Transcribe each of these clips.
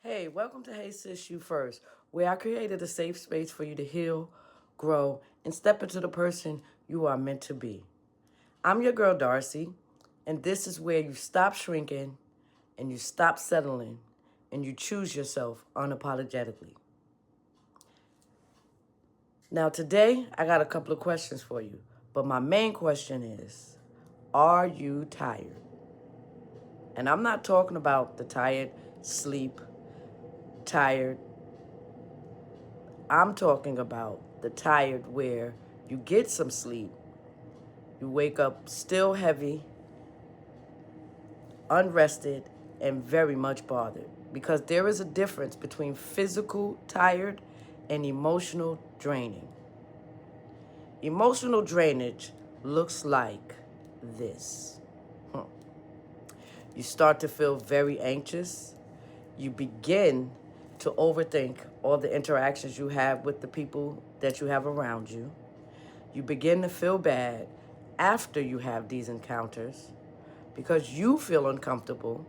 Hey, welcome to Hey Sis You First, where I created a safe space for you to heal, grow, and step into the person you are meant to be. I'm your girl Darcy, and this is where you stop shrinking and you stop settling and you choose yourself unapologetically. Now, today, I got a couple of questions for you, but my main question is, are you tired? And I'm not talking about the tired sleep, tired. I'm talking about the tired where you get some sleep, you wake up still heavy, unrested, and very much bothered. Because there is a difference between physical tired and emotional draining. Emotional drainage looks like this. You start to feel very anxious. You begin to overthink all the interactions you have with the people that you have around you. You begin to feel bad after you have these encounters because you feel uncomfortable.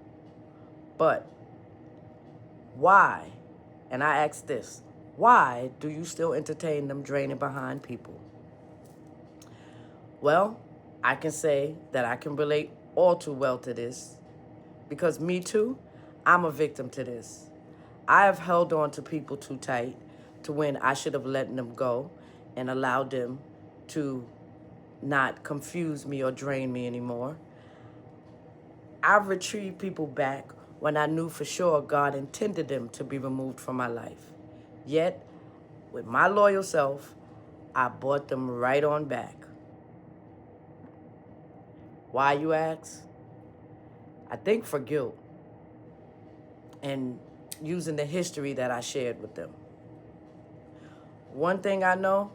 But why? And I ask this, why do you still entertain them draining behind people? Well, I can say that I can relate all too well to this because me too, I'm a victim to this. I have held on to people too tight to when I should have let them go and allowed them to not confuse me or drain me anymore. I've retrieved people back when I knew for sure God intended them to be removed from my life. Yet, with my loyal self, I brought them right on back. Why, you ask? I think for guilt and using the history that I shared with them. One thing I know,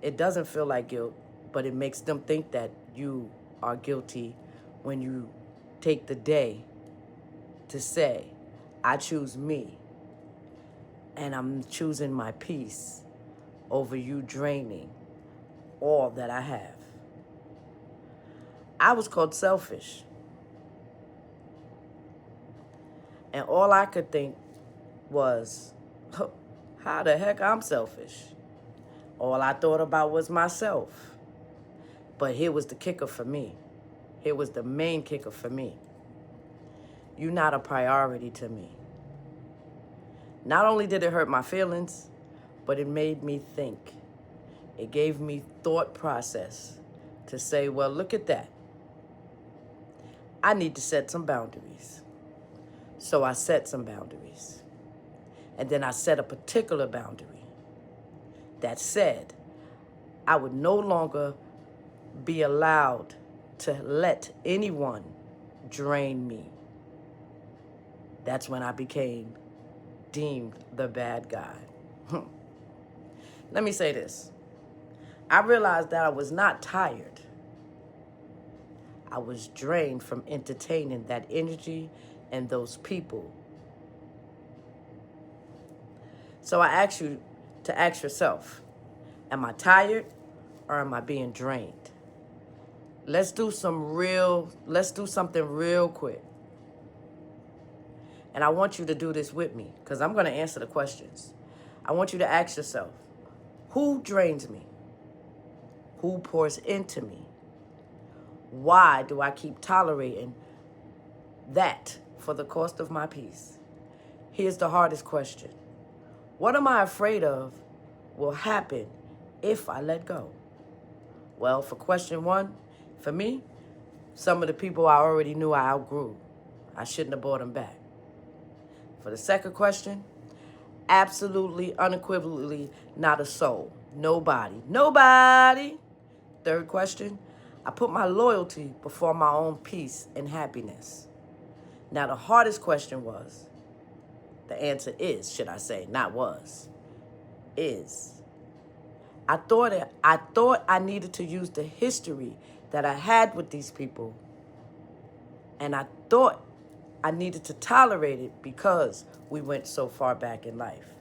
it doesn't feel like guilt, but it makes them think that you are guilty when you take the day to say, I choose me, and I'm choosing my peace over you draining all that I have. I was called selfish, and all I could think was, how the heck I'm selfish? All I thought about was myself. But here was the kicker for me. Here was the main kicker for me. You're not a priority to me. Not only did it hurt my feelings, but it made me think. It gave me thought process to say, well, look at that. I need to set some boundaries. So I set some boundaries. And then I set a particular boundary that said I would no longer be allowed to let anyone drain me. That's when I became deemed the bad guy. Let me say this. I realized that I was not tired. I was drained from entertaining that energy and those people. So I ask you to ask yourself, am I tired or am I being drained? Let's do something real quick. And I want you to do this with me because I'm going to answer the questions. I want you to ask yourself, who drains me? Who pours into me? Why do I keep tolerating that for the cost of my peace? Here's the hardest question. What am I afraid of will happen if I let go? Well, for question one, for me, some of the people I already knew I outgrew. I shouldn't have brought them back. For the second question, absolutely, unequivocally, not a soul. Nobody. Third question, I put my loyalty before my own peace and happiness. Now, the hardest question was, the answer is, should I say, not was, is. I thought I needed to use the history that I had with these people, and I thought I needed to tolerate it because we went so far back in life.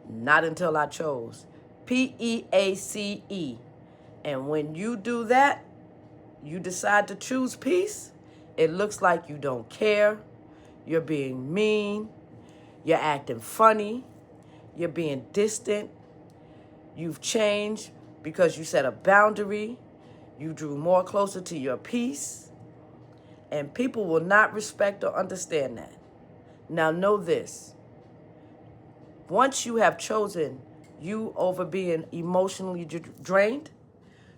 Not until I chose PEACE. And when you do that, you decide to choose peace, it looks like you don't care, You're being mean. You're acting funny. You're being distant. You've changed because you set a boundary. You drew more closer to your peace. And people will not respect or understand that. Now know this. Once you have chosen you over being emotionally drained,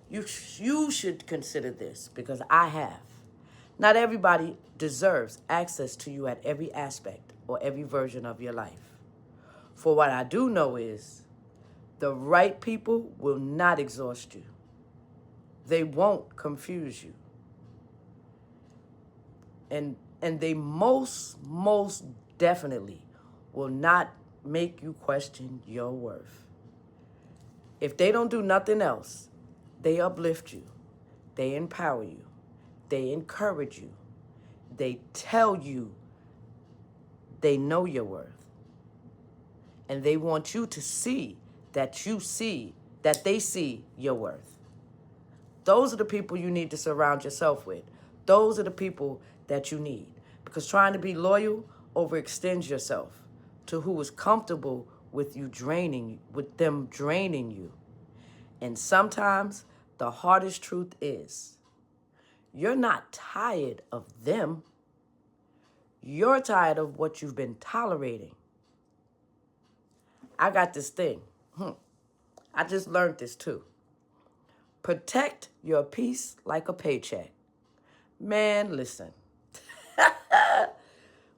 you should consider this, because I have. Not everybody deserves access to you at every aspect or every version of your life. For what I do know is the right people will not exhaust you. They won't confuse you. And they most definitely will not make you question your worth. If they don't do nothing else, they uplift you. They empower you. They encourage you. They tell you they know your worth. And they want you to see that they see your worth. Those are the people you need to surround yourself with. Those are the people that you need. Because trying to be loyal overextends yourself to who is comfortable with them draining you. And sometimes the hardest truth is, you're not tired of them. You're tired of what you've been tolerating. I got this thing. I just learned this too. Protect your peace like a paycheck. Man, listen.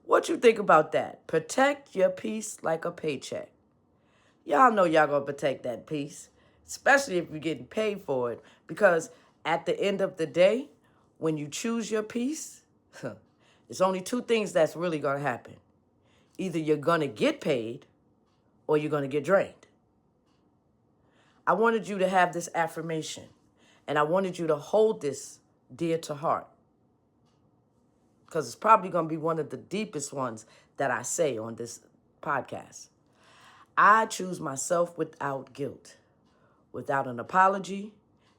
What you think about that? Protect your peace like a paycheck. Y'all know y'all gonna protect that peace, especially if you're getting paid for it. Because at the end of the day, when you choose your peace, it's only two things that's really gonna happen. Either you're gonna get paid or you're gonna get drained. I wanted you to have this affirmation, and I wanted you to hold this dear to heart, because it's probably going to be one of the deepest ones that I say on this podcast. I choose myself without guilt, without an apology,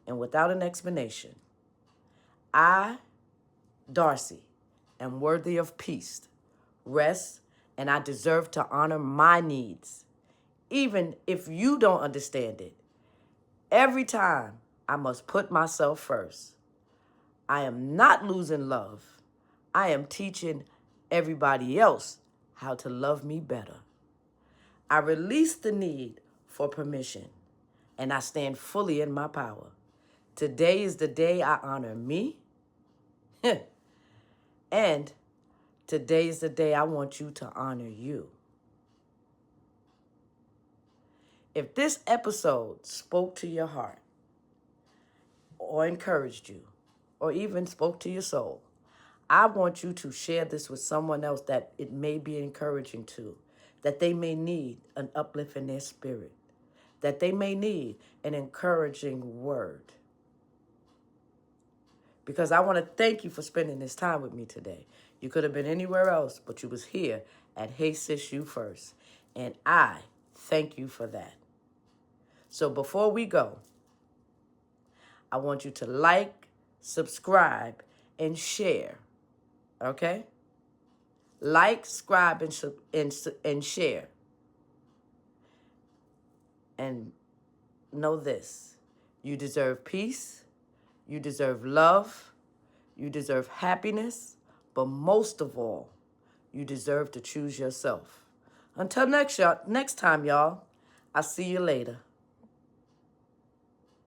and without an explanation. I, Darcy, am worthy of peace, rest, and I deserve to honor my needs, even if you don't understand it. Every time I must put myself first. I am not losing love. I am teaching everybody else how to love me better. I release the need for permission, and I stand fully in my power. Today is the day I honor me, and today is the day I want you to honor you. If this episode spoke to your heart, or encouraged you, or even spoke to your soul, I want you to share this with someone else that it may be encouraging to, that they may need an uplift in their spirit, that they may need an encouraging word. Because I want to thank you for spending this time with me today. You could have been anywhere else, but you was here at Hey Sis You First. And I thank you for that. So before we go, I want you to like, subscribe, and share. Okay? Like, subscribe, and share. And know this. You deserve peace. You deserve love. You deserve happiness. But most of all, you deserve to choose yourself. Until next time, y'all. I'll see you later.